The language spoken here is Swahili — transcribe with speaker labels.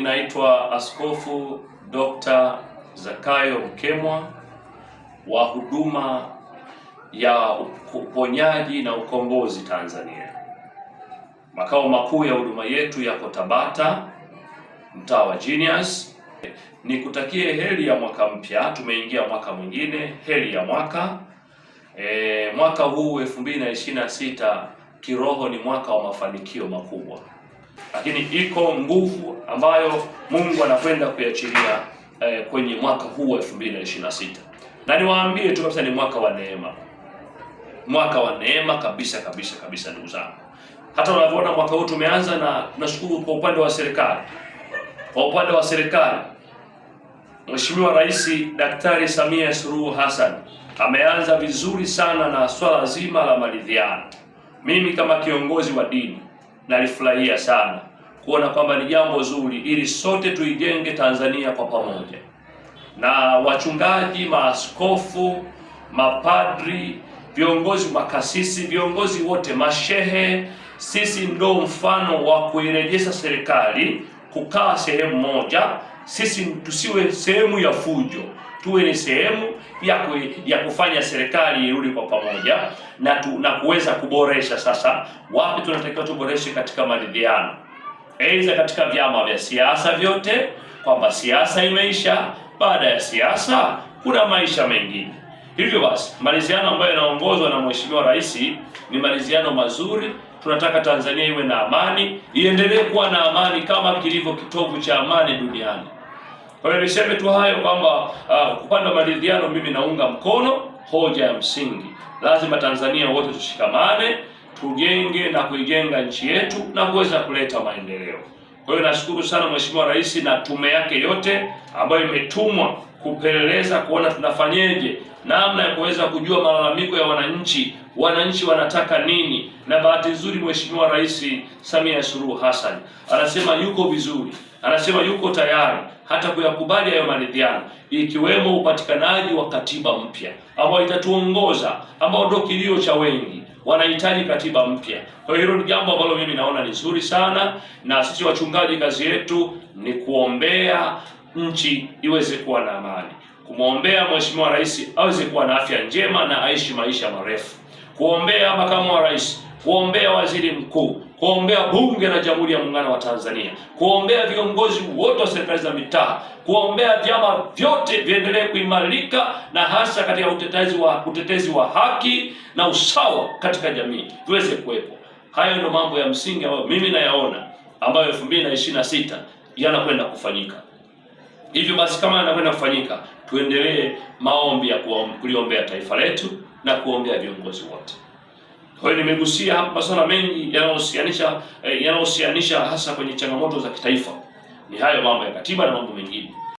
Speaker 1: ninaitwa Askofu Dr. Zakayo Mkemwa wa huduma ya uponyaji na ukombozi Tanzania. Makao makuu ya huduma yetu yako Tabata, mtaa wa Genius. Nikutakie heri ya mwaka mpya. Tumeingia mwaka mwingine, heri ya mwaka. Mwaka huu 2026 kiroho ni mwaka wa mafanikio makubwa, lakini iko nguvu ambayo Mungu anakwenda kuiachilia kwenye mwaka huu wa 2026, na niwaambie tu kabisa, ni mwaka wa neema, mwaka wa neema kabisa kabisa kabisa, ndugu zangu. Hata unavyoona mwaka huu tumeanza, na tunashukuru kwa upande wa serikali. Kwa upande wa serikali, Mheshimiwa Rais Daktari Samia Suluhu Hassan ameanza vizuri sana na swala zima la maridhiano. Mimi kama kiongozi wa dini nalifurahia sana kuona kwamba ni jambo zuri, ili sote tuijenge Tanzania kwa pamoja, na wachungaji, maaskofu, mapadri, viongozi, makasisi, viongozi wote, mashehe, sisi ndo mfano wa kuirejesha serikali kukaa sehemu moja. Sisi tusiwe sehemu ya fujo, tuwe ni sehemu ya kufanya serikali irudi kwa pamoja na kuweza kuboresha. Sasa wapi tunatakiwa tuboreshe? Katika maridhiano, aidha katika vyama vya siasa vyote, kwamba siasa imeisha, baada ya siasa kuna maisha mengine. Hivyo basi maridhiano ambayo yanaongozwa na Mheshimiwa Rais ni maridhiano mazuri. Tunataka Tanzania iwe na amani, iendelee kuwa na amani kama kilivyo kitovu cha amani duniani. Kwa hiyo niseme tu hayo kwamba upande wa maridhiano mimi naunga mkono hoja ya msingi. Lazima Tanzania wote tushikamane, tujenge na kuijenga nchi yetu na kuweza kuleta maendeleo. Kwa hiyo nashukuru sana Mheshimiwa Rais na tume yake yote ambayo imetumwa kupeleleza kuona tunafanyeje namna ya kuweza kujua malalamiko ya wananchi, wananchi wanataka nini. Na bahati nzuri Mheshimiwa Rais Samia Suluhu Hassan anasema yuko vizuri, anasema yuko tayari hata kuyakubali hayo maridhiano, ikiwemo upatikanaji wa katiba mpya ambayo itatuongoza, ambao ndio kilio cha wengi, wanahitaji katiba mpya. Kwa hiyo hilo ni jambo ambalo mimi naona ni zuri sana, na sisi wachungaji kazi yetu ni kuombea nchi iweze kuwa na amani, kumwombea Mheshimiwa Rais aweze kuwa na afya njema na aishi maisha marefu, kuombea makamu wa rais, kuombea waziri mkuu, kuombea bunge la Jamhuri ya Muungano wa Tanzania, kuombea viongozi wote wa serikali za mitaa, kuombea vyama vyote viendelee kuimarika, na hasa katika utetezi wa haki na usawa katika jamii tuweze kuwepo. Hayo ndio mambo ya msingi ambayo mimi nayaona ambayo 2026 yanakwenda kufanyika. Hivyo basi kama yanakwenda kufanyika, tuendelee maombi ya kuliombea taifa letu na kuombea viongozi wote. Kwa hiyo nimegusia hapa masuala mengi yanayohusianisha hasa kwenye changamoto za kitaifa. Ni hayo mambo ya katiba na mambo mengine.